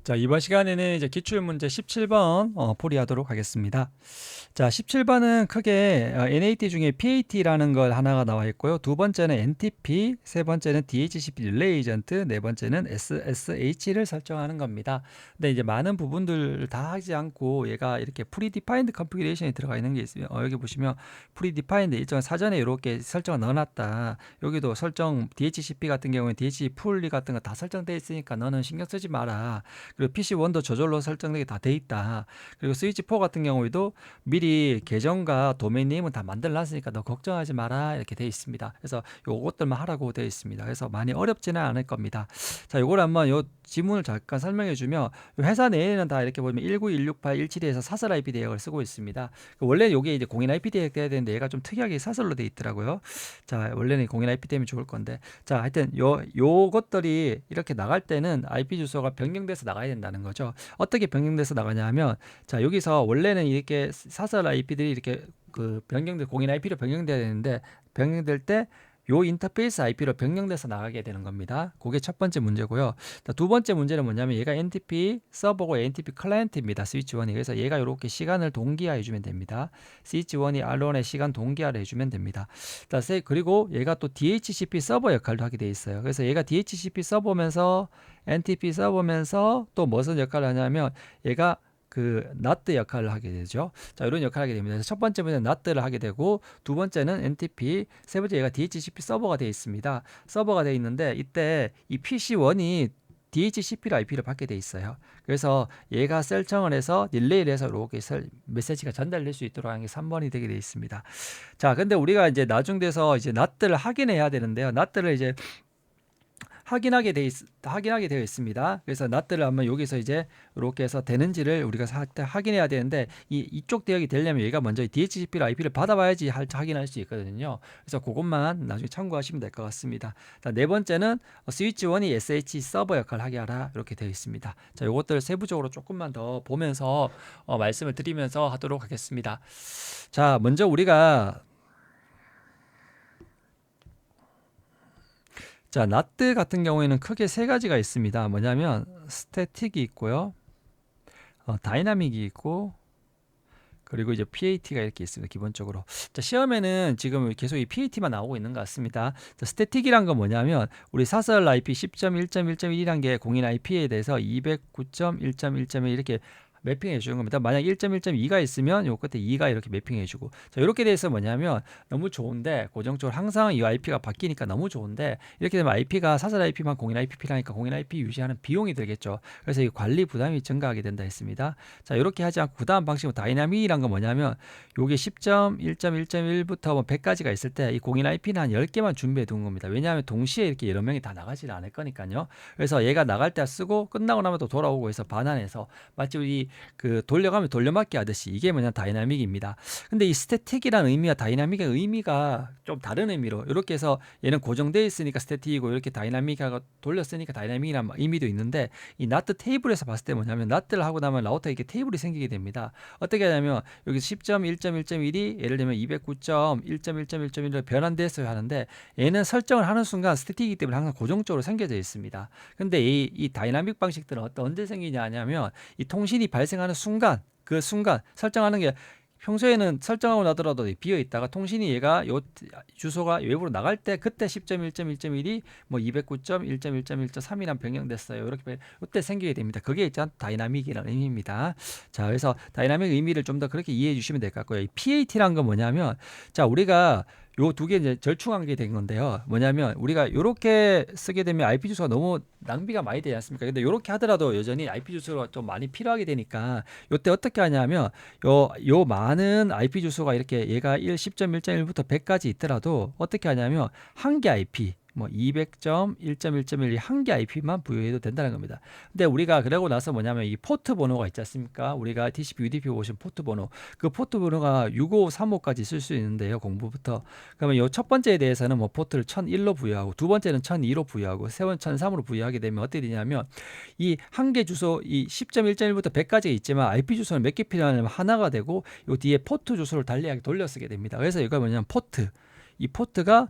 자, 이번 시간에는 이제 기출문제 17번 풀이하도록 하겠습니다. 자, 17번은 크게 NAT 중에 PAT라는 걸 하나가 나와 있고요. 두 번째는 NTP, 세 번째는 DHCP 릴레이 에이전트, 네 번째는 SSH를 설정하는 겁니다. 근데 이제 많은 부분들 다 하지 않고 얘가 이렇게 predefined configuration이 들어가 있는 게 있으면 여기 보시면 predefined 일정 사전에 이렇게 설정을 넣어놨다. 여기도 설정 DHCP 같은 경우에 DHCP 풀 같은 거 다 설정되어 있으니까 너는 신경 쓰지 마라. 그리고 PC1도 저절로 설정되게 다 돼 있다. 그리고 스위치4 같은 경우에도 미리 계정과 도메인 네임은 다 만들어놨으니까 너 걱정하지 마라 이렇게 돼 있습니다. 그래서 요것들만 하라고 되어 있습니다. 그래서 많이 어렵지는 않을 겁니다. 자, 요걸 한번 요 지문을 잠깐 설명해 주면 회사 내에는 다 이렇게 보면 1916817에서 사설 IP 대역을 쓰고 있습니다. 원래 요게 이제 공인 IP 대역 돼야 되는데 얘가 좀 특이하게 사설로 돼 있더라고요. 자, 원래는 공인 IP 되면 좋을 건데. 자, 하여튼 요것들이 이렇게 나갈 때는 IP 주소가 변경돼서 나가야 된다는 거죠. 어떻게 변경돼서 나가냐 하면 자, 여기서 원래는 이렇게 사설 IP들이 이렇게 그 변경돼 공인 IP로 변경돼야 되는데 변경될 때 요 인터페이스 IP로 변경돼서 나가게 되는 겁니다. 그게 첫 번째 문제고요. 자, 두 번째 문제는 뭐냐면 얘가 NTP 서버고 NTP 클라이언트입니다. 스위치1이. 그래서 얘가 이렇게 시간을 동기화해 주면 됩니다. 스위치1이 R1의 시간 동기화를 해주면 됩니다. 자, 그리고 얘가 또 DHCP 서버 역할도 하게 돼 있어요. 그래서 얘가 DHCP 서버면서 NTP 서버면서 또 무슨 역할을 하냐면 얘가 그 NAT 역할을 하게 되죠. 자, 이런 역할을 하게 됩니다. 그래서 첫 번째 문제는 NAT를 하게 되고 두 번째는 NTP, 세 번째 얘가 DHCP 서버가 되어 있습니다. 서버가 되어 있는데 이때 이 PC1이 DHCP로 IP를 받게 돼 있어요. 그래서 얘가 설정을 해서 릴레이를 해서 이렇게 메시지가 전달될 수 있도록 하는 게 3번이 되게 돼 있습니다. 자, 근데 우리가 이제 나중 돼서 이제 NAT를 확인해야 되는데요. NAT를 이제 확인하게 되어 있습니다. 그래서 낫들을 한번 여기서 이제 이렇게 해서 되는지를 우리가 확인해야 되는데 이쪽 대역이 되려면 얘가 먼저 DHCP로 IP를 받아봐야지 확인할 수 있거든요. 그래서 그것만 나중에 참고하시면 될 것 같습니다. 자, 네 번째는 스위치1이 SH 서버 역할을 하게 하라 이렇게 되어 있습니다. 자, 요것들 세부적으로 조금만 더 보면서 말씀을 드리면서 하도록 하겠습니다. 자, 먼저 우리가 자, 나트 같은 경우에는 크게 세 가지가 있습니다. 뭐냐면 스태틱이 있고요. 다이나믹이 있고 그리고 이제 PAT가 이렇게 있습니다. 기본적으로. 자, 시험에는 지금 계속 이 PAT만 나오고 있는 것 같습니다. 자, 스태틱이란 건 뭐냐면 우리 사설 IP 10.1.1.1이란 게 공인 IP에 대해서 209.1.1.1 이렇게 매핑해 주는 겁니다. 만약 1.1.2가 있으면 요 끝에 2가 이렇게 매핑해 주고. 자, 이렇게 돼서 뭐냐면 너무 좋은데 고정적으로 항상 이 IP가 바뀌니까 너무 좋은데 이렇게 되면 IP가 사설 IP만 공인 IP라니까 공인 IP 유지하는 비용이 들겠죠. 그래서 이 관리 부담이 증가하게 된다 했습니다. 자, 이렇게 하지 않고 그다음 방식으로 다이나믹이란 건 뭐냐면 요게 10.1.1.1부터 뭐 100까지가 있을 때 이 공인 IP는 한 10개만 준비해 둔 겁니다. 왜냐하면 동시에 이렇게 여러 명이 다 나가지는 않을 거니까요. 그래서 얘가 나갈 때 쓰고 끝나고 나면 또 돌아오고 해서 반환해서 마치 우리 그 돌려가면 돌려막기 하듯이 이게 뭐냐 다이나믹입니다. 근데 이 스태틱이라는 의미와 다이나믹의 의미가 좀 다른 의미로 이렇게 해서 얘는 고정되어 있으니까 스태틱이고 이렇게 다이나믹하고 돌렸으니까 다이나믹이라는 의미도 있는데 이 나트 테이블에서 봤을 때 뭐냐면 나트를 하고 나면 라우터에 이렇게 테이블이 생기게 됩니다. 어떻게 하냐면 여기 10.1.1.1이 예를 들면 209.1.1.1.1로 변환돼서 하는데 얘는 설정을 하는 순간 스태틱이기 때문에 항상 고정적으로 생겨져 있습니다. 근데 이 다이나믹 방식들은 언제 생기냐 하냐면 이 통신이 발생하는 순간 그 순간 설정하는 게 평소에는 설정하고 나더라도 비어 있다가 통신이 얘가 요 주소가 외부로 나갈 때 그때 10.1.1.1이 뭐 209.1.1.1.3이란 변경됐어요. 이렇게 이때 생기게 됩니다. 그게 일단 다이나믹이라는 의미입니다. 자, 그래서 다이나믹 의미를 좀 더 그렇게 이해해 주시면 될 것 같고요. 이 PAT라는 건 뭐냐면 자, 우리가 요 두 개 이제 절충한 게 된 건데요. 뭐냐면 우리가 요렇게 쓰게 되면 IP 주소가 너무 낭비가 많이 되지 않습니까? 근데 요렇게 하더라도 여전히 IP 주소가 좀 많이 필요하게 되니까 요때 어떻게 하냐면 요 많은 IP 주소가 이렇게 얘가 10.1.1부터 100까지 있더라도 어떻게 하냐면 한 개 IP 뭐 200.1.1.1이 한 개 IP만 부여해도 된다는 겁니다. 근데 우리가 그러고 나서 뭐냐면 이 포트 번호가 있지 않습니까? 우리가 TCP, UDP 보신 포트 번호. 그 포트 번호가 6535까지 쓸 수 있는데요. 공부부터. 그러면 요 첫 번째에 대해서는 뭐 포트를 1001로 부여하고 두 번째는 1002로 부여하고 세 번째 1003으로 부여하게 되면 어떻게 되냐면 이 한 개 주소 이 10.1.1부터 100까지 있지만 IP 주소는 몇 개 필요하냐면 하나가 되고 요 뒤에 포트 주소를 달리하게 돌려 쓰게 됩니다. 그래서 이거 뭐냐면 포트. 이 포트가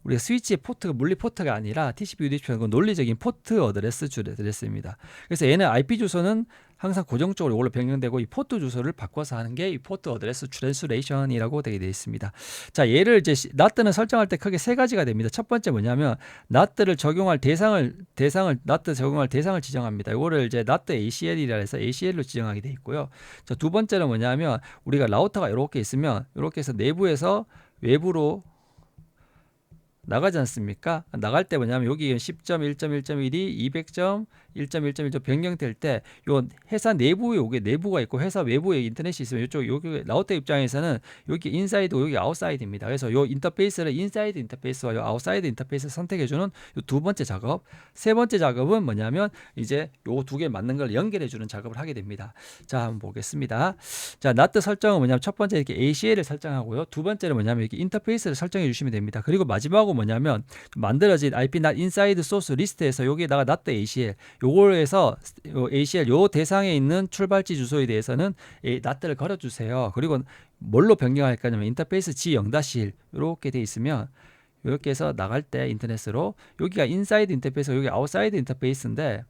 우리가 스위치의 포트가 물리 포트가 아니라 TCP UDP는 논리적인 포트 어드레스 주드레스입니다. 그래서 얘는 IP 주소는 항상 고정적으로 이걸로 변경되고 이 포트 주소를 바꿔서 하는 게 이 포트 어드레스 트랜스레이션이라고 되게 되어 있습니다. 자, 얘를 이제 NAT는 설정할 때 크게 세 가지가 됩니다. 첫 번째 뭐냐면 NAT를 적용할 대상을 NAT 적용할 대상을 지정합니다. 이거를 이제 NAT ACL이라 해서 ACL로 지정하게 되어 있고요. 자, 두 번째는 뭐냐면 우리가 라우터가 이렇게 있으면 이렇게 해서 내부에서 외부로 나가지 않습니까? 나갈 때 뭐냐면 여기 10.1.1.1이 200.1.1.1점 변경될 때 요 회사 내부에 요게 내부가 있고 회사 외부에 인터넷이 있으면 이쪽 여기 라우터 입장에서는 여기 인사이드 여기 아웃사이드입니다. 그래서 요 인터페이스를 인사이드 인터페이스와 요 아웃사이드 인터페이스 선택해 주는 요 두 번째 작업. 세 번째 작업은 뭐냐면 이제 요 두 개 맞는 걸 연결해 주는 작업을 하게 됩니다. 자, 한번 보겠습니다. 자, NAT 설정은 뭐냐면 첫 번째 이렇게 ACL을 설정하고요. 두 번째는 뭐냐면 이렇게 인터페이스를 설정해 주시면 됩니다. 그리고 마지막으로 뭐냐면 만들어진 IP NAT 인사이드 소스 리스트에서 여기에다가 NAT ACL 요걸 해서 ACL 요 대상에 있는 출발지 주소에 대해서는 NAT를 걸어 주세요. 그리고 뭘로 변경할 거냐면 인터페이스 G0-1 이렇게 돼 있으면 이렇게 해서 나갈 때 인터넷으로 여기가 인사이드 인터페이스 여기 아웃사이드 인터페이스인데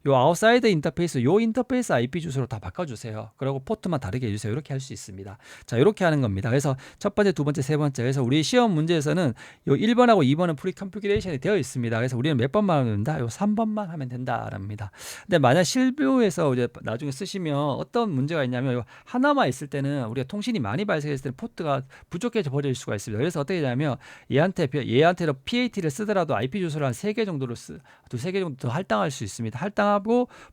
요 아웃사이드 인터페이스 요 인터페이스 IP 주소로 다 바꿔주세요. 그리고 포트만 다르게 해주세요. 이렇게 할 수 있습니다. 자, 이렇게 하는 겁니다. 그래서 첫 번째, 두 번째, 세 번째. 그래서 우리 시험 문제에서는 요 1번하고 2번은 프리 컨피규레이션이 되어 있습니다. 그래서 우리는 몇 번만 하면 된다? 요 3번만 하면 된다랍니다. 근데 만약 실무에서 이제 나중에 쓰시면 어떤 문제가 있냐면 요 하나만 있을 때는 우리가 통신이 많이 발생했을 때는 포트가 부족해져 버릴 수가 있습니다. 그래서 어떻게 되냐면 얘한테로 PAT를 쓰더라도 IP 주소를 한 3개 정도로 두세 개 정도 더 할당할 수 있습니다. 할당하고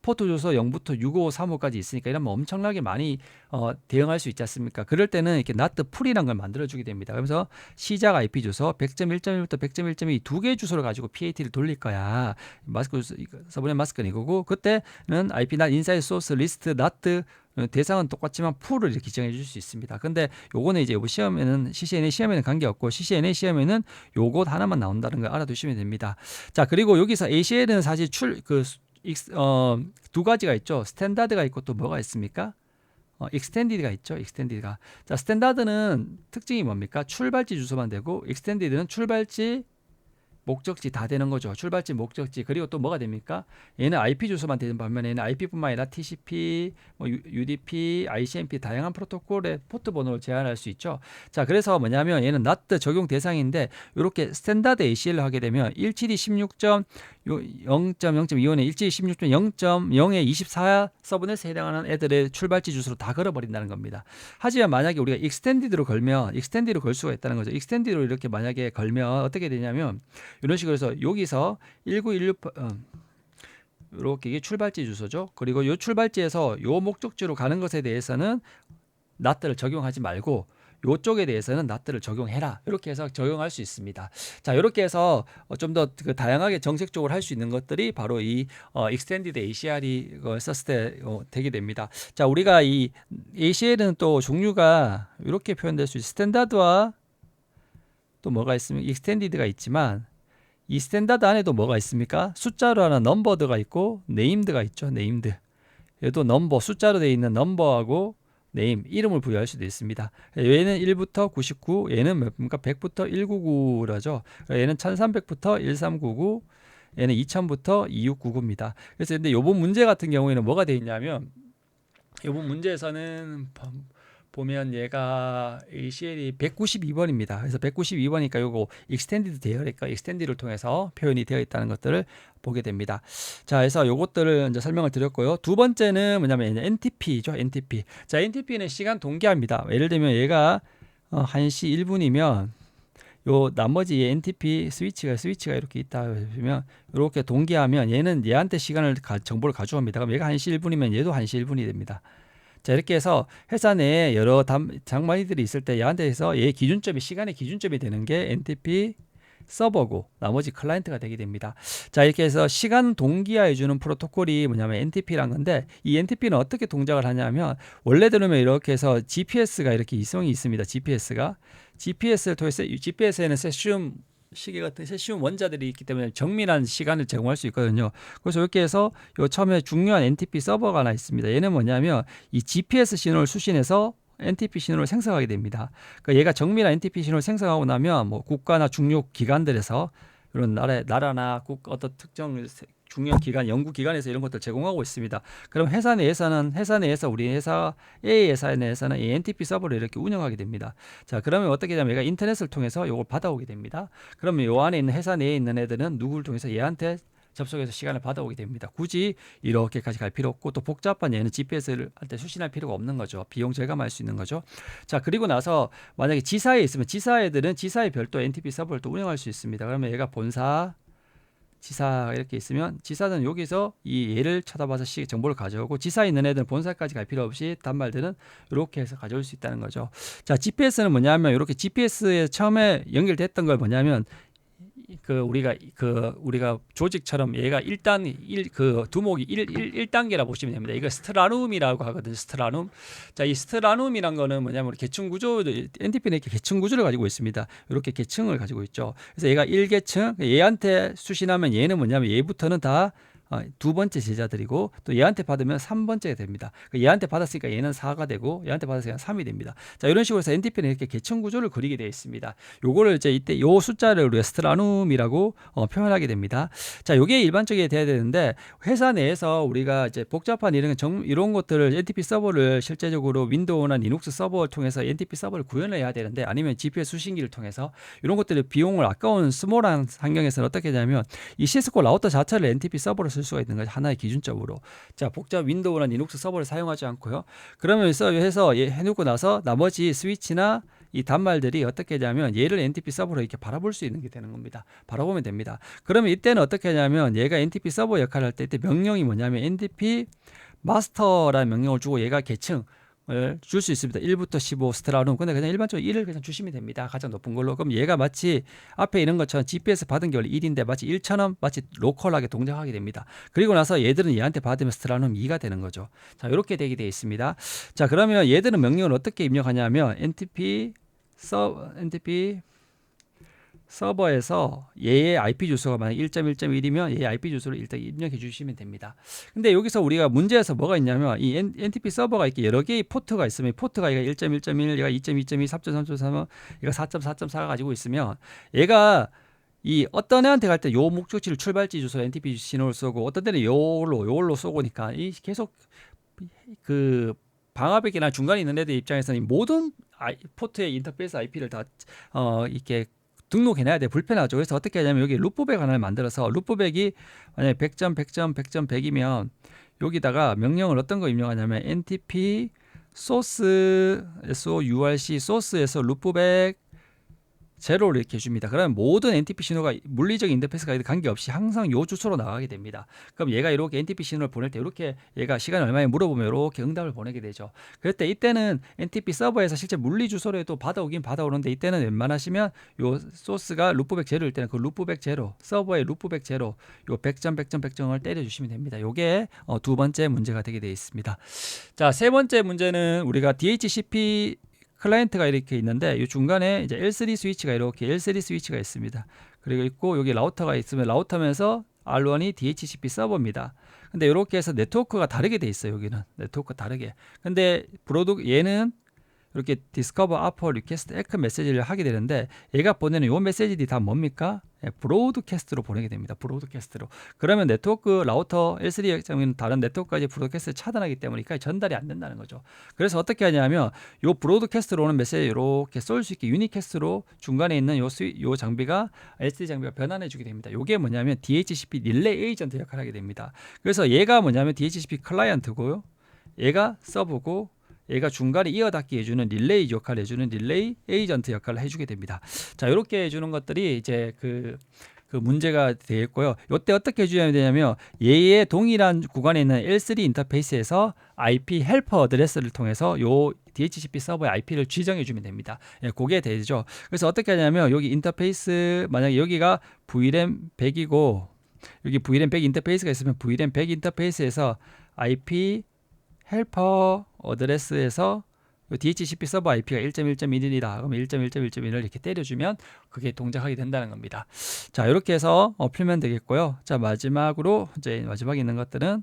포트 주소 0부터 655, 35까지 있으니까 이러면 엄청나게 많이 대응할 수 있지 않습니까? 그럴 때는 이렇게 NAT 풀이라는 걸 만들어주게 됩니다. 그래서 시작 IP 주소 100.1.1부터 100.1.2 두 개의 주소를 가지고 PAT를 돌릴 거야. 마스크 서브넷 마스크는 이거고 그때는 IP NAT 인사이드 소스 리스트 NAT 대상은 똑같지만 풀을 이렇게 지정해 줄 수 있습니다. 근데 요거는 이제 시험에는 CCNA 시험에는 관계없고 CCNA 시험에는 요것 하나만 나온다는 걸 알아두시면 됩니다. 자, 그리고 여기서 ACL은 사실 두 가지가 있죠. 스탠다드가 있고 또 뭐가 있습니까? 익스텐디드가 있죠. 익스텐디드가. 자, 스탠다드는 특징이 뭡니까? 출발지 주소만 되고 익스텐디드는 출발지 목적지 다 되는 거죠. 출발지, 목적지. 그리고 또 뭐가 됩니까? 얘는 IP 주소만 되는 반면에 얘는 IP뿐만 아니라 TCP, UDP, ICMP 다양한 프로토콜의 포트 번호를 제한할 수 있죠. 자, 그래서 뭐냐면 얘는 NAT 적용 대상인데 이렇게 스탠다드 ACL을 하게 되면 172 16.0.0.25는 172 16.0.0에 24 서브넷에 해당하는 애들의 출발지 주소로 다 걸어버린다는 겁니다. 하지만 만약에 우리가 익스텐디드로 걸면 익스텐디드로 걸 수가 있다는 거죠. 익스텐디드로 이렇게 만약에 걸면 어떻게 되냐면 이런 식으로 해서 여기서 19168 이렇게 이게 출발지 주소죠. 그리고 이 출발지에서 요 목적지로 가는 것에 대해서는 NAT를 적용하지 말고 요쪽에 대해서는 NAT를 적용해라. 이렇게 해서 적용할 수 있습니다. 자, 이렇게 해서 좀 더 그 다양하게 정책적으로 할 수 있는 것들이 바로 이 Extended ACL이 썼을 때 되게 됩니다. 자, 우리가 이 ACL은 또 종류가 이렇게 표현될 수 있어요. 스탠다드와 또 뭐가 있으면 익스텐디드가 있지만 이 스탠다드 안에도 뭐가 있습니까? 숫자로 하나 넘버드가 있고 네임드가 있죠. 네임드. 얘도 넘버 숫자로 되어 있는 넘버하고 네임 이름을 부여할 수도 있습니다. 얘는 1부터 99, 얘는 몇입니까? 100부터 199라죠. 얘는 1300부터 1399, 얘는 2000부터 2699입니다. 그래서 근데 요번 문제 같은 경우에는 뭐가 되어 있냐면 요번 문제에서는 보면 얘가 ACL이 192번입니다. 그래서 192번이니까 요거 익스텐디드 되어니까 익스텐디드를 통해서 표현이 되어 있다는 것들을 보게 됩니다. 자, 그래서 요것들을 이제 설명을 드렸고요. 두 번째는 뭐냐면 NTP죠. NTP. 자, NTP는 시간 동기화입니다. 예를 들면 얘가 1시 1분이면 요 나머지 NTP 스위치가 이렇게 있다 보면 이렇게 동기화하면 얘는 얘한테 정보를 가져옵니다. 그럼 얘가 1시 1분이면 얘도 1시 1분이 됩니다. 자, 이렇게 해서 회사 내에 여러 장마이들이 있을 때 얘한테서 얘 기준점이 시간의 기준점이 되는 게 NTP 서버고 나머지 클라이언트가 되게 됩니다. 자, 이렇게 해서 시간 동기화해 주는 프로토콜이 뭐냐면 NTP란 건데 이 NTP는 어떻게 동작을 하냐면 원래대로면 이렇게 해서 GPS가 이렇게 이성이 있습니다. GPS를 통해서 GPS에는 세슘 시계 같은 세슘 원자들이 있기 때문에 정밀한 시간을 제공할 수 있거든요. 그래서 이렇게 해서 요 처음에 중요한 NTP 서버가 하나 있습니다. 얘는 뭐냐면 이 GPS 신호를 수신해서 NTP 신호를 생성하게 됩니다. 그러니까 얘가 정밀한 NTP 신호를 생성하고 나면 뭐 국가나 중요 기관들에서 이런 나라나 어떤 특정 중요한 기관, 연구 기관에서 이런 것들 제공하고 있습니다. 그럼 회사 내에서 우리 회사 A 회사 내에서는 이 NTP 서버를 이렇게 운영하게 됩니다. 자, 그러면 어떻게 되냐면 얘가 인터넷을 통해서 이걸 받아오게 됩니다. 그러면 요 안에 있는 회사 내에 있는 애들은 누구를 통해서 얘한테 접속해서 시간을 받아오게 됩니다. 굳이 이렇게까지 갈 필요 없고 또 복잡한 얘는 GPS를 할 때 수신할 필요가 없는 거죠. 비용 절감할 수 있는 거죠. 자, 그리고 나서 만약에 지사에 있으면 지사 애들은 지사에 별도 NTP 서버를 또 운영할 수 있습니다. 그러면 얘가 본사 지사 이렇게 있으면 지사는 여기서 이 얘를 찾아봐서 정보를 가져오고 지사에 있는 애들은 본사까지 갈 필요 없이 단말들은 이렇게 해서 가져올 수 있다는 거죠. 자, GPS는 뭐냐면 이렇게 GPS에 처음에 연결됐던 걸 뭐냐면 우리가 조직처럼 얘가 두목이 1단계라 보시면 됩니다. 이거 스트라눔이라고 하거든요. 스트라눔. 자, 이 스트라눔이란 거는 뭐냐면 계층 구조, NTP는 이렇게 계층 구조를 가지고 있습니다. 이렇게 계층을 가지고 있죠. 그래서 얘가 1계층, 얘한테 수신하면 얘는 뭐냐면 얘부터는 다 두 번째 제자들이고 또 얘한테 받으면 3번째가 됩니다. 얘한테 받았으니까 얘는 4가 되고 얘한테 받았으니까 3이 됩니다. 자, 이런 식으로 해서 NTP는 이렇게 계층 구조를 그리게 되어 있습니다. 요거를 이제 이때 요 숫자를 우리가 스트라눔이라고 표현하게 됩니다. 자, 요게 일반적이 돼야 되는데 회사 내에서 우리가 이제 복잡한 이런 것들을 NTP 서버를 실제적으로 윈도우나 리눅스 서버를 통해서 NTP 서버를 구현해야 되는데 아니면 GPS 수신기를 통해서 이런 것들의 비용을 아까운 스몰한 환경에서는 어떻게 하냐면 이 시스코 라우터 자체를 NTP 서버로 쓸 수가 있는 거죠. 하나의 기준적으로. 자, 복잡 윈도우나 리눅스 서버를 사용하지 않고요. 그러면서 해서 해놓고 나서 나머지 스위치나 이 단말들이 어떻게 하냐면 얘를 NTP 서버로 이렇게 바라볼 수 있는 게 되는 겁니다. 바라보면 됩니다. 그러면 이때는 어떻게 하냐면 얘가 NTP 서버 역할을 할 때 이때 명령이 뭐냐면 NTP 마스터라는 명령을 주고 얘가 계층 줄 수 있습니다. 1부터 15 스트라룸. 근데 그냥 일반적으로 1을 그냥 주시면 됩니다. 가장 높은 걸로. 그럼 얘가 마치 앞에 있는 것처럼 GPS 받은 게 원래 1인데 마치 1처럼 마치 로컬하게 동작하게 됩니다. 그리고 나서 얘들은 얘한테 받으면 스트라룸 2가 되는 거죠. 자, 이렇게 되게 되어 있습니다. 자, 그러면 얘들은 명령을 어떻게 입력하냐면 NTP 서버에서 얘의 IP 주소가 만약 1.1.1이면 얘의 IP 주소를 일단 입력해 주시면 됩니다. 근데 여기서 우리가 문제에서 뭐가 있냐면 이 NTP 서버가 이렇게 여러 개의 포트가 있으면 포트가 얘가 1.1.1, 얘가 2.2.2, 3.3.3, 얘가 4.4.4가 가지고 있으면 얘가 이 어떤 애한테 갈 때 요 목적지를 출발지 주소 NTP 신호를 쏘고 어떤 때는 요걸로 쏘고니까 이 계속 그 방화벽이나 중간에 있는 애들 입장에서는 모든 포트의 인터페이스 IP를 다 이렇게 등록해놔야 돼. 불편하죠. 그래서 어떻게 하냐면 여기 루프백 하나를 만들어서 루프백이 만약에 100점, 100점, 100점, 100이면 여기다가 명령을 어떤 거 입력하냐면 NTP 소스 SOURC 소스에서 루프백 제로를 이렇게 해줍니다. 그러면 모든 NTP 신호가 물리적 인터페이스가 관계없이 항상 요 주소로 나가게 됩니다. 그럼 얘가 이렇게 NTP 신호를 보낼 때 이렇게 얘가 시간이 얼마에 물어보면 이렇게 응답을 보내게 되죠. 그럴 때 이때는 NTP 서버에서 실제 물리 주소로 또 받아오긴 받아오는데 이때는 웬만하시면 요 소스가 루프백 제로일 때는 그 루프백 제로 서버의 루프백 제로 요 100점 100점 100점을 때려주시면 됩니다. 요게 두 번째 문제가 되게 되어 있습니다. 자, 세 번째 문제는 우리가 DHCP 클라이언트가 이렇게 있는데 이 중간에 이제 L3 스위치가 이렇게 L3 스위치가 있습니다. 그리고 있고 여기 라우터가 있으면 라우터면서 R1이 DHCP 서버입니다. 근데 이렇게 해서 네트워크가 다르게 돼 있어요. 여기는 네트워크 다르게. 근데 얘는 이렇게 디스커버, 아퍼, 리퀘스트, 에크 메시지를 하게 되는데 얘가 보내는 요 메시지들이 다 뭡니까? 브로드캐스트로 보내게 됩니다. 브로드캐스트로. 그러면 네트워크 라우터 L3는 다른 네트워크까지 브로드캐스트를 차단하기 때문에 여기까지 전달이 안 된다는 거죠. 그래서 어떻게 하냐면 요 브로드캐스트로 오는 메시지 이렇게 쏠 수 있게 유니캐스트로 중간에 있는 요 장비가 L3 장비가 변환해 주게 됩니다. 요게 뭐냐면 DHCP 릴레이 에이전트 역할을 하게 됩니다. 그래서 얘가 뭐냐면 DHCP 클라이언트고요. 얘가 서브고 얘가 중간에 이어닫기 해주는 릴레이 역할을 해주는 릴레이 에이전트 역할을 해주게 됩니다. 자, 이렇게 해주는 것들이 이제 그 문제가 되겠고요. 이때 어떻게 해줘야 되냐면 얘의 동일한 구간에 있는 L3 인터페이스에서 IP 헬퍼 어드레스를 통해서 요 DHCP 서버의 IP를 지정해 주면 됩니다. 예, 그게 되죠. 그래서 어떻게 하냐면 여기 인터페이스 만약에 여기가 VLAN 100이고 여기 VLAN 100 인터페이스가 있으면 VLAN 100 인터페이스에서 IP 헬퍼 어드레스에서 DHCP 서버 IP가 1.1.1이다. 그럼 1.1.1.1을 이렇게 때려주면 그게 동작하게 된다는 겁니다. 자, 이렇게 해서 풀면 되겠고요. 자, 마지막으로 이제 마지막에 있는 것들은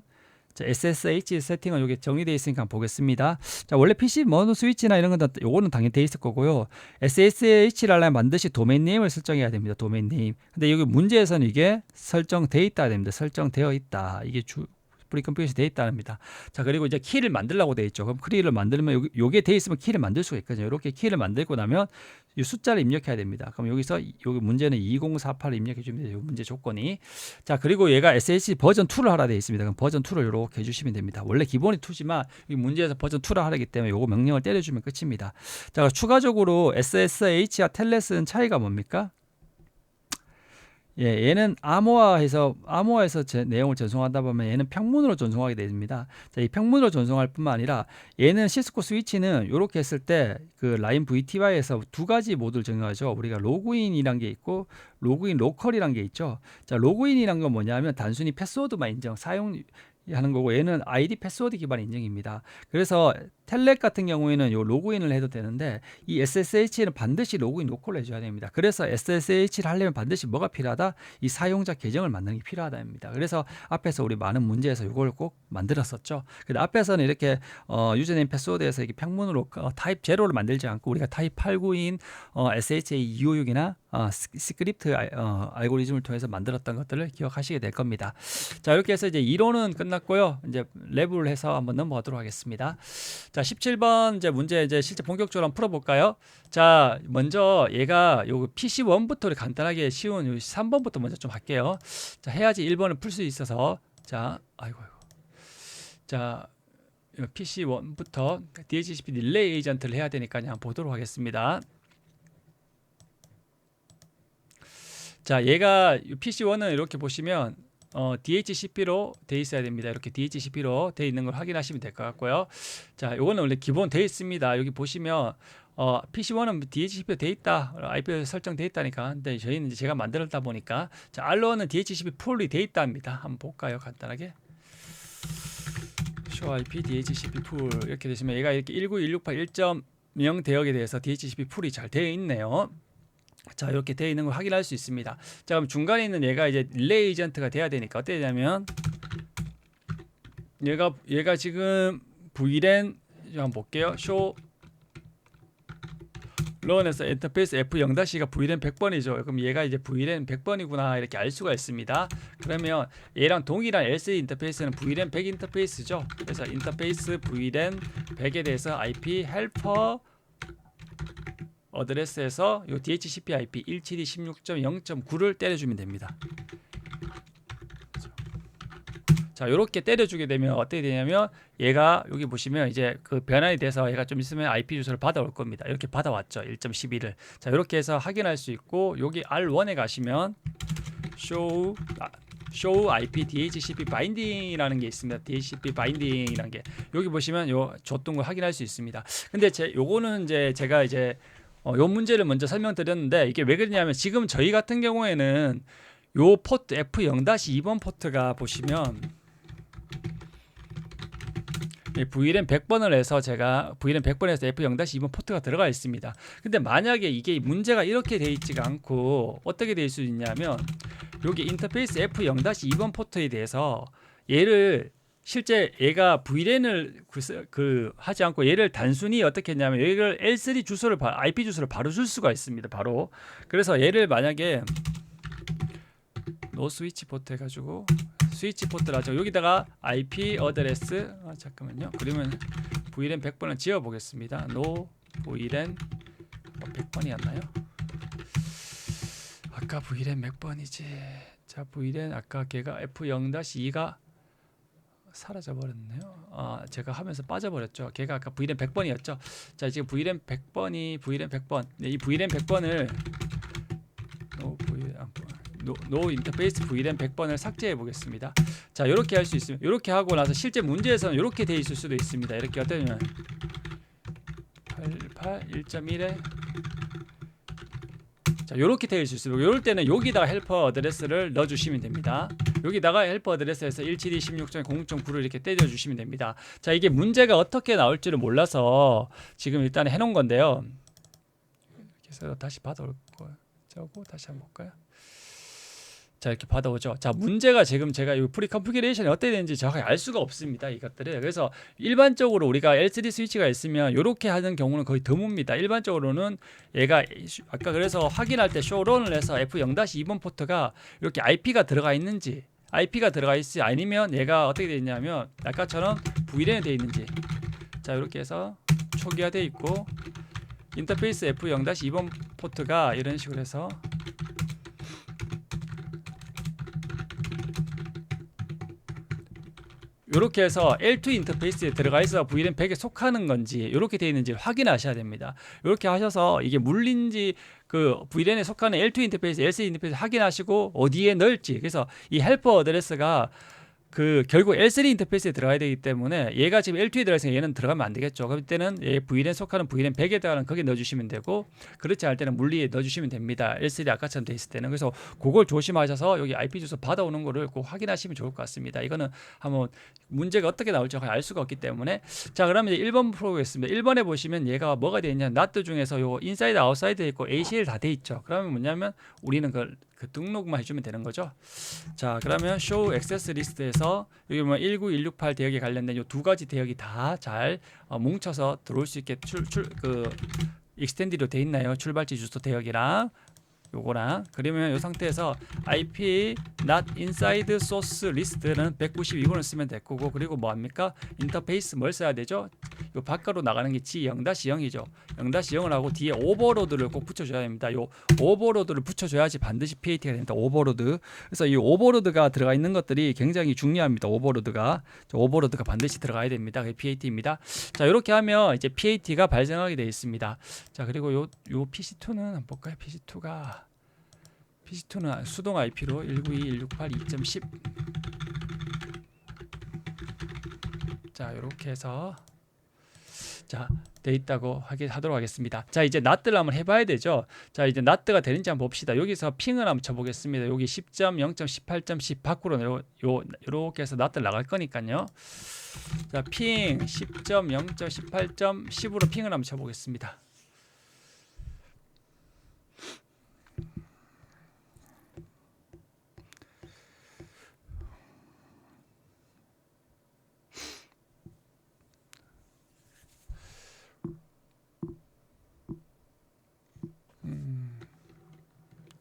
자, SSH 세팅은 이게 정리되어 있으니까 한번 보겠습니다. 자, 원래 PC 모드 스위치나 이런 건 요거는 당연히 돼 있을 거고요. SSH를 하려면 반드시 도메인 네임을 설정해야 됩니다. 도메인 네임. 근데 여기 문제에서는 이게 설정되어 있다 됩니다. 설정되어 있다. 이게 프리컴퓨터에 되어 있다입니다. 자, 그리고 이제 키를 만들라고 되어 있죠. 그럼 키를 만들면 요게 되어 있으면 키를 만들 수가 있거든요. 이렇게 키를 만들고 나면 이 숫자를 입력해야 됩니다. 그럼 여기서 여기 문제는 2048을 입력해 주면 돼요. 문제 조건이. 자, 그리고 얘가 SSH 버전 2를 하라 되어 있습니다. 그럼 버전 2를 이렇게 해주시면 됩니다. 원래 기본이 2지만 이 문제에서 버전 2를 하기 때문에 요거 명령을 때려주면 끝입니다. 자, 추가적으로 SSH와 텔넷은 차이가 뭡니까? 예, 얘는 암호화해서 내용을 전송하다 보면 얘는 평문으로 전송하게 됩니다. 자, 이 평문으로 전송할 뿐만 아니라 얘는 시스코 스위치는 이렇게 했을 때 그 라인 VTY에서 두 가지 모드를 적용하죠. 우리가 로그인이란 게 있고 로그인 로컬이란 게 있죠. 자, 로그인이란 건 뭐냐면 단순히 패스워드만 인정, 사용하는 거고 얘는 아이디 패스워드 기반 인증입니다. 그래서 텔넷 같은 경우에는 요 로그인을 해도 되는데 이 SSH는 반드시 로그인 로컬을 해줘야 됩니다. 그래서 SSH를 하려면 반드시 뭐가 필요하다? 이 사용자 계정을 만드는 게 필요하다입니다. 그래서 앞에서 우리 많은 문제에서 이걸 꼭 만들었었죠. 근데 앞에서는 이렇게 유저네임 패스워드에서 이렇게 평문으로 타입 제로를 만들지 않고 우리가 타입 8구인 SHA 256이나 스크립트 알고리즘을 통해서 만들었던 것들을 기억하시게 될 겁니다. 자, 이렇게 해서 이제 이론은 끝났고요. 이제 랩을 해서 한번 넘어가도록 하겠습니다. 자, 17번 이제 문제 이제 실제 본격적으로 한번 풀어볼까요? 자, 먼저 얘가 요 PC1부터 간단하게 쉬운 요 3번부터 먼저 좀 할게요. 자, 해야지 1번을 풀 수 있어서. 자, 아이고. 자, PC1부터 DHCP 릴레이 에이전트를 해야 되니까 그냥 보도록 하겠습니다. 자, 얘가 PC1은 이렇게 보시면 DHCP로 돼 있어야 됩니다. 이렇게 DHCP로 돼 있는 걸 확인하시면 될 것 같고요. 자, 요거는 원래 기본 돼 있습니다. 여기 보시면 PC1은 DHCP로 돼 있다. IP 설정돼 있다니까. 근데 저희는 이제 제가 만들었다 보니까 자, R1은 DHCP 풀이 돼 있답니다. 한번 볼까요? 간단하게. show IP DHCP 풀 이렇게 되시면 얘가 이렇게 19168 1.0 대역에 대해서 DHCP 풀이 잘 되어 있네요. 자, 이렇게 되어 있는 걸 확인할 수 있습니다. 자, 그럼 중간에 있는 얘가 이제 릴레이 에이전트가 돼야 되니까 어떻게 되냐면 얘가 지금 VLAN 한번 볼게요. show run에서 인터페이스 F0-가 VLAN 100번이죠. 그럼 얘가 이제 VLAN 100번이구나 이렇게 알 수가 있습니다. 그러면 얘랑 동일한 LCD 인터페이스는 VLAN 100 인터페이스죠. 그래서 인터페이스 VLAN 100에 대해서 IP 헬퍼 어드레스에서 요 DHCP IP 172.16.0.9를 때려주면 됩니다. 자, 요렇게 때려주게 되면 어떻게 되냐면 얘가 여기 보시면 이제 그 변환이 돼서 얘가 좀 있으면 IP 주소를 받아올 겁니다. 이렇게 받아왔죠. 1.12를. 자, 이렇게 해서 확인할 수 있고 여기 R1에 가시면 show IP DHCP binding이라는 게 있습니다. DHCP binding이라는 게 여기 보시면 요 줬던 걸 확인할 수 있습니다. 근데 요거는 이제 제가 이제 요 문제를 먼저 설명드렸는데 이게 왜 그러냐면 지금 저희 같은 경우에는 요 포트 F0-2번 포트가 보시면 VLAN 100번을 해서 제가 VLAN 100번에서 F0-2번 포트가 들어가 있습니다. 근데 만약에 이게 문제가 이렇게 돼 있지가 않고 어떻게 될 수 있냐면 여기 인터페이스 F0-2번 포트에 대해서 얘를 실제 얘가 VLAN을 하지 않고 얘를 단순히 어떻게 했냐면 얘를 L3 주소를 IP 주소를 바로 줄 수가 있습니다. 바로. 그래서 얘를 만약에 노 스위치 포트 해가지고 스위치 포트를 하죠. 여기다가 IP 어드레스 잠깐만요. 그러면 VLAN 100번을 지어 보겠습니다. 노 VLAN 100번이었나요? 아까 VLAN 몇 번이지? 자, VLAN 아까 걔가 F0-2가 사라져 버렸네요. 제가 하면서 빠져버렸죠. 걔가 아까 VLAN 100번이었죠. 자, 지금 VLAN 100번이 VLAN 100번. 네, 이 VLAN 100번을 노 인터페이스 VLAN 100번을 삭제해 보겠습니다. 자, 이렇게 할 수 있으면 이렇게 하고 나서 실제 문제에서는 이렇게 돼 있을 수도 있습니다. 이렇게 어떠냐면 88 1.1에 자, 이렇게 되어 있을 수 있어요. 이럴 때는 여기다가 헬퍼 어드레스를 넣어 주시면 됩니다. 여기다가 헬퍼 어드레스에서 172.16.0.9를 이렇게 때려 주시면 됩니다. 자, 이게 문제가 어떻게 나올지를 몰라서 지금 일단 해 놓은 건데요. 이렇게 해서 다시 받아올 거죠. 다시 한번 볼까요? 자, 이렇게 받아오죠. 자, 문제가 지금 제가 이 프리 컨피그레이션이 어떻게 되는지 정확히 알 수가 없습니다. 이것들을. 그래서 일반적으로 우리가 LCD 스위치가 있으면 이렇게 하는 경우는 거의 드뭅니다. 일반적으로는 얘가 아까 그래서 확인할 때 쇼런을 해서 F0-2번 포트가 이렇게 IP가 들어가 있는지 아니면 얘가 어떻게 되어 있냐면 아까처럼 VLAN이 되어 있는지, 자, 이렇게 해서 초기화되어 있고 인터페이스 F0-2번 포트가 이런 식으로 해서 이렇게 해서 L2 인터페이스에 들어가 있어 VLAN 100에 속하는 건지 이렇게 되어 있는지 확인하셔야 됩니다. 이렇게 하셔서 이게 물린지 그 VLAN에 속하는 L2 인터페이스, LCD 인터페이스 확인하시고 어디에 넣을지, 그래서 이 헬퍼 어드레스가 그 결국 L3 인터페이스에 들어가야 되기 때문에 얘가 지금 L2에 들어가서 얘는 들어가면 안 되겠죠. 그럴 때는 얘 VLAN 속하는 VLAN 100에 들어가는 거기에 넣어주시면 되고, 그렇지 않을 때는 물리에 넣어주시면 됩니다. L3 아까처럼 돼 있을 때는. 그래서 그걸 조심하셔서 여기 IP 주소 받아오는 거를 꼭 확인하시면 좋을 것 같습니다. 이거는 한번 문제가 어떻게 나올지 알 수가 없기 때문에. 자, 그러면 이제 1번 프로겠습니다. 1번에 보시면 얘가 뭐가 되어 있냐, NAT 중에서 요 인사이드 아웃사이드 있고 ACL 다 돼 있죠. 그러면 뭐냐면 우리는 그 등록만 해주면 되는 거죠. 자, 그러면 show access list에서 여기 뭐 19168 대역에 관련된 이 두 가지 대역이 다 잘 뭉쳐서 들어올 수 있게 그 익스텐디로 돼 있나요? 출발지 주소 대역이랑 요거랑. 그러면 이 상태에서 IP not inside source list는 192번을 쓰면 될 거고, 그리고 뭐 합니까? 인터페이스 뭘 써야 되죠? 요 바깥으로 나가는 게 G0-0이죠. 0-0을 하고 뒤에 오버로드를 꼭 붙여줘야 됩니다. 요 오버로드를 붙여줘야지 반드시 PAT가 됩니다. 오버로드. 그래서 이 오버로드가 들어가 있는 것들이 굉장히 중요합니다. 오버로드가 반드시 들어가야 됩니다. 그게 PAT입니다. 자, 이렇게 하면 이제 PAT가 발생하게 되어 있습니다. 자, 그리고 요 PC2는 한번 볼까요? PC2는 수동 IP로 192.168.2.10. 자, 이렇게 해서 자, 돼 있다고 하도록 하겠습니다. 자, 이제 NAT를 한번 해봐야 되죠. 자, 이제 NAT가 되는지 한번 봅시다. 여기서 핑을 한번 쳐보겠습니다. 여기 10.0.18.10 밖으로 이렇게 해서 NAT를 나갈 거니까요. 자, 핑 10.0.18.10으로 핑을 한번 쳐보겠습니다.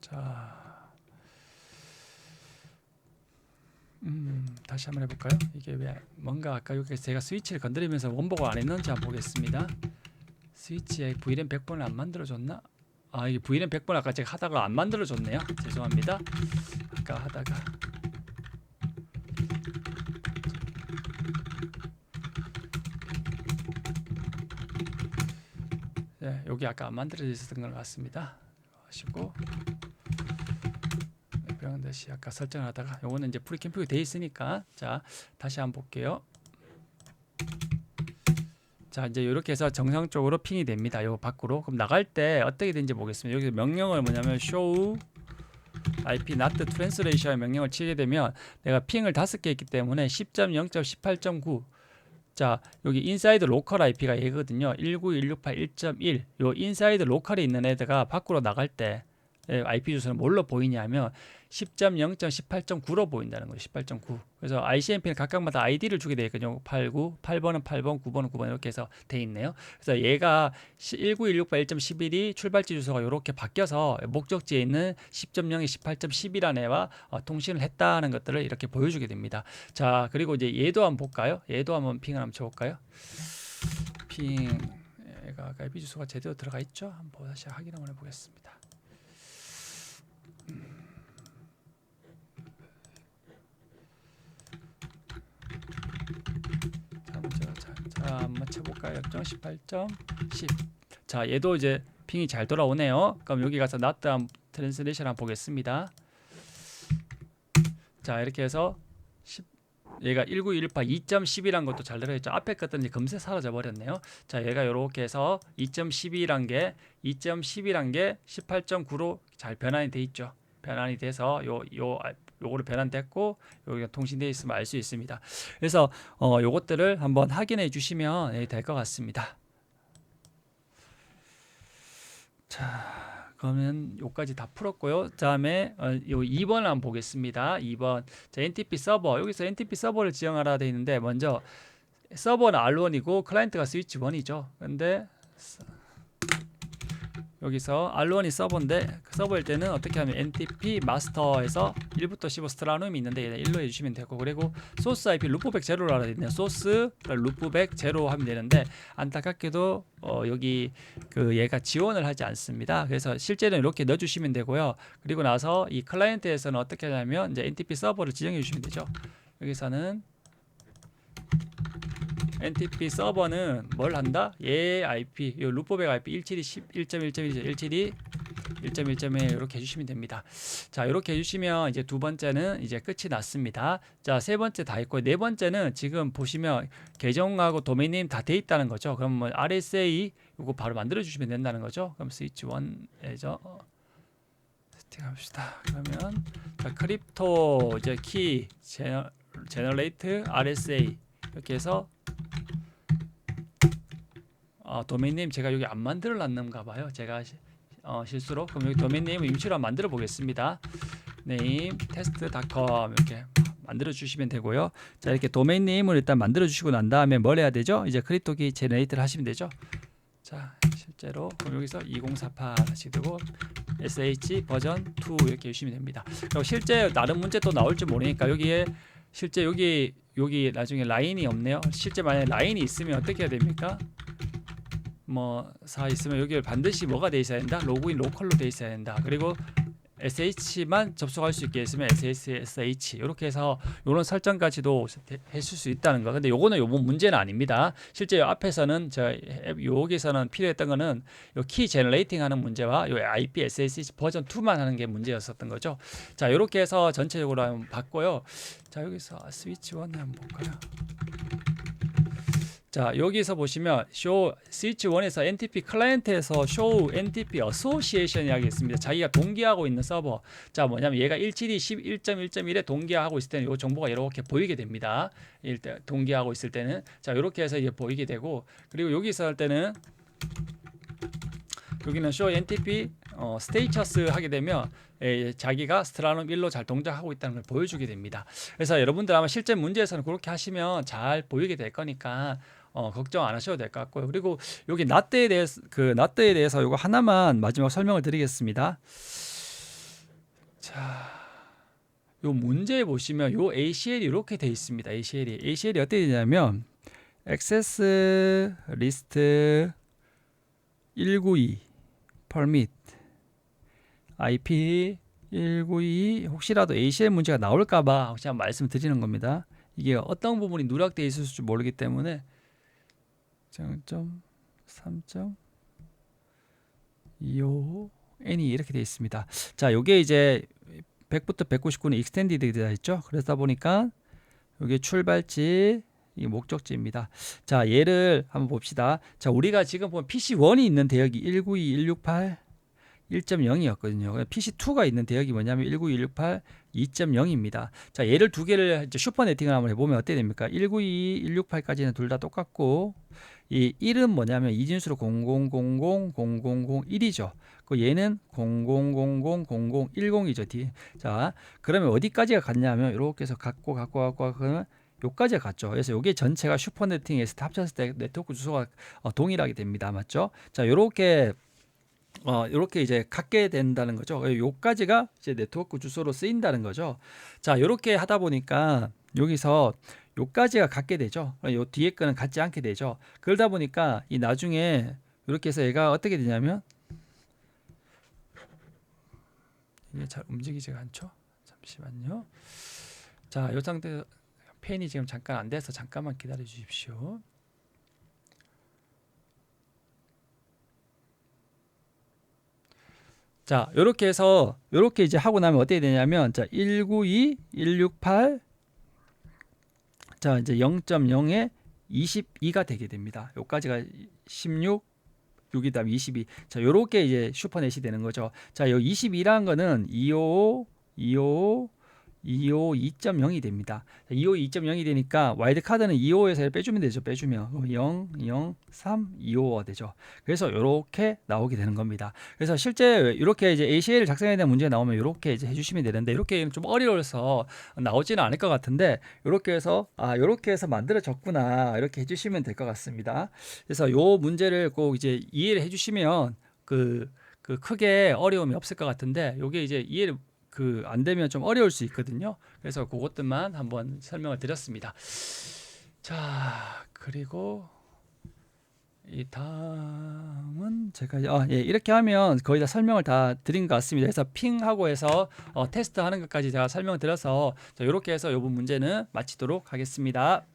자, 다시 한번 해볼까요? 이게 왜 뭔가 아까 여기 제가 스위치를 건드리면서 원복을 안 했는지 한번 보겠습니다. 스위치에 VLAN 100번을 안 만들어줬나? 아, 이게 VLAN 100번 아까 제가 하다가 안 만들어줬네요. 죄송합니다. 아까 하다가 네, 여기 아까 안 만들어져 있었던 것 같습니다. 하시고 다시 아까 설정을 하다가 요거는 이제 프리 캠핑이 돼 있으니까, 자, 다시 한번 볼게요. 자, 이제 이렇게 해서 정상적으로 핑이 됩니다. 요 밖으로. 그럼 나갈 때 어떻게 되는지 보겠습니다. 여기서 명령을 뭐냐면 show IP not translation 명령을 치게 되면 내가 핑을 5개 있기 때문에 10.0.18.9, 자, 여기 인사이드 로컬 IP가 얘거든요. 19168.1. 요 인사이드 로컬에 있는 애들가 밖으로 나갈 때 IP 주소는 뭘로 보이냐면 10.0.18.9로 보인다는 거예요. 18.9. 그래서 ICMP는 각각마다 ID를 주게 되어 있거든요. 89, 8번은 8번, 9번은 9번 이렇게 해서 돼 있네요. 그래서 얘가 19168.11이 출발지 주소가 이렇게 바뀌어서 목적지에 있는 10.0에 18.10이라는 애와 통신을 했다는 것들을 이렇게 보여주게 됩니다. 자, 그리고 이제 얘도 한번 볼까요? 얘도 한번 핑을 한번 쳐볼까요? 핑, 얘가 IP 주소가 제대로 들어가 있죠? 한번 다시 확인 한번 해보겠습니다. 자, 한번 쳐볼까요? 0.18.10. 자, 얘도 이제 핑이 잘 돌아오네요. 그럼 여기 가서 NAT 트랜슬레이션 한번 보겠습니다. 자, 이렇게 해서 얘가 19118 2.12란 것도 잘 들어있죠. 앞에 것들은 이제 금세 사라져 버렸네요. 자, 얘가 이렇게 해서 2.12란 게 18.9로 잘 변환이 돼 있죠. 변환이 돼서 요거를 변환됐고 여기가 통신되어 있으면 알 수 있습니다. 그래서 요것들을 한번 확인해 주시면 될 것 같습니다. 자, 그러면 요까지 다 풀었고요. 그다음에 요 2번 한번 보겠습니다. 2번. 자, NTP 서버. 여기서 NTP 서버를 지정하라 돼 있는데 먼저 서버는 R1이고 클라이언트가 스위치 1이죠. 근데 여기서 R1이 서버인데 그 서버일 때는 어떻게 하면 NTP 마스터에서 1부터 15 스트라눔이 있는데 얘는 1로 해주시면 되고, 그리고 소스 IP 루프백 제로로 알아야 되네요. 소스 루프백 제로 하면 되는데 안타깝게도 여기 그 얘가 지원을 하지 않습니다. 그래서 실제는 이렇게 넣어주시면 되고요. 그리고 나서 이 클라이언트에서는 어떻게 하냐면 이제 NTP 서버를 지정해 주시면 되죠. 여기서는 NTP 서버는 뭘 한다? 얘 IP, 요 루프백 IP 172.1.1.1, 1.1.1 이렇게 해주시면 됩니다. 자, 이렇게 해주시면 이제 두 번째는 이제 끝이 났습니다. 자, 세 번째 다 했고, 네 번째는 지금 보시면 계정하고 도메인 네임 다 돼 있다는 거죠. 그럼 뭐 RSA 이거 바로 만들어 주시면 된다는 거죠. 그럼 스위치 1에서 세팅합시다. 그러면 자, 크립토 이제 키 제너레이트 RSA 이렇게 해서 도메인 네임 제가 여기 안 만들어 놨는가 봐요. 제가 실수로. 그럼 여기 도메인 네임을 임시로 만들어 보겠습니다. 네임 테스트.com 이렇게 만들어 주시면 되고요. 자, 이렇게 도메인 네임을 일단 만들어 주시고 난 다음에 뭘 해야 되죠? 이제 크립토키 제너레이트를 하시면 되죠. 자, 실제로 그럼 여기서 2048 하시게 되고 SH 버전 2 이렇게 주시면 됩니다. 그리고 실제 다른 문제 또 나올지 모르니까 여기에 실제 여기 나중에 라인이 없네요. 실제 만약에 라인이 있으면 어떻게 해야 됩니까? 뭐 4 있으면 여기 반드시 뭐가 돼 있어야 된다? 로그인 로컬로 돼 있어야 된다. 그리고 SH만 접속할 수 있게 했으면 SSH 이렇게 해서 이런 설정까지도 했을 수 있다는 거. 근데 요거는 요번 문제는 아닙니다. 실제 앞에서는 여기서는 필요했던 거는 요 키 제너레이팅 하는 문제와 요 IP SSH 버전 2만 하는 게 문제였었던 거죠. 자, 이렇게 해서 전체적으로 한번 봤고요. 자, 여기서 스위치 1 한번 볼까요? 자, 여기서 보시면 show 스위치 1에서 NTP 클라이언트에서 show NTP association 이야기 있습니다. 자기가 동기하고 있는 서버. 자, 뭐냐면 얘가 172 11.1.1에 동기하고 있을 때는 이 정보가 이렇게 보이게 됩니다. 동기하고 있을 때는 자, 이렇게 해서 이제 보이게 되고, 그리고 여기서 할 때는 여기는 show NTP status 하게 되면 자기가 스트라눔 1로 잘 동작하고 있다는 걸 보여주게 됩니다. 그래서 여러분들 아마 실제 문제에서는 그렇게 하시면 잘 보이게 될 거니까 걱정 안 하셔도 될 것 같고요. 그리고 여기 낫대에 대해서 이거 하나만 마지막 설명을 드리겠습니다. 자, 요 문제에 보시면 요 ACL이 이렇게 돼 있습니다. ACL이 어떻게 되냐면 액세스 리스트 192 permit IP 192 혹시라도 ACL 문제가 나올까봐 혹시 한번 말씀드리는 겁니다. 이게 어떤 부분이 누락되어 있을지 모르기 때문에 0.3.25 N이 이렇게 되어 있습니다. 자, 요게 이제 100부터 199는 익스텐디드 되어 있죠. 그러다 보니까 요게 출발지, 이 목적지입니다. 자, 얘를 한번 봅시다. 자, 우리가 지금 보면 PC1이 있는 대역이 192, 168 1.0이었거든요. PC2가 있는 대역이 뭐냐면 192, 168 2.0입니다. 자, 얘를 두 개를 이제 슈퍼네팅을 한번 해보면 어떻게 됩니까? 192, 168까지는 둘 다 똑같고, 이 1은 뭐냐면 이진수로 00000001이죠. 그 얘는 00000010이죠. 자, 그러면 어디까지가 같냐면 이렇게 해서 갖고 그러면 요까지가 같죠. 그래서 요게 전체가 슈퍼네팅에서 합쳤을 때 네트워크 주소가 동일하게 됩니다. 맞죠? 자, 요렇게 이제 갖게 된다는 거죠. 요까지가 이제 네트워크 주소로 쓰인다는 거죠. 자, 요렇게 하다 보니까 여기서 요까지가 갖게 되죠. 요 뒤에 거는 갖지 않게 되죠. 그러다 보니까 이 나중에 이렇게 해서 얘가 어떻게 되냐면 이게 잘 움직이지가 않죠. 잠시만요. 자, 요 상태 펜이 지금 잠깐 안 돼서 잠깐만 기다려 주십시오. 자, 요렇게 해서 요렇게 이제 하고 나면 어떻게 되냐면 자, 192, 168 자, 이제 0.0에 22가 되게 됩니다. 요까지가 16 6이 다음 22. 자, 요렇게 이제 슈퍼넷이 되는 거죠. 자, 요 22라는 거는 255, 255, 252.0이 됩니다. 252.0이 되니까 와일드 카드는 255에서 빼주면 되죠. 빼주면 0, 0, 3, 255가 되죠. 그래서 이렇게 나오게 되는 겁니다. 그래서 실제 이렇게 이제 ACL을 작성해야 되는 문제 나오면 이렇게 이제 해주시면 되는데 이렇게 좀 어려워서 나오지는 않을 것 같은데 이렇게 해서 이렇게 해서 만들어졌구나 이렇게 해주시면 될 것 같습니다. 그래서 요 문제를 꼭 이제 이해를 해주시면 그 크게 어려움이 없을 것 같은데 요게 이제 이해를 안 되면 좀 어려울 수 있거든요. 그래서 그것들만 한번 설명을 드렸습니다. 자, 그리고 이 다음은 제가 예, 이렇게 하면 거의 다 설명을 다 드린 것 같습니다. 그래서 핑하고 해서 테스트 하는 것까지 제가 설명을 드려서 이렇게 해서 이 부분 문제는 마치도록 하겠습니다.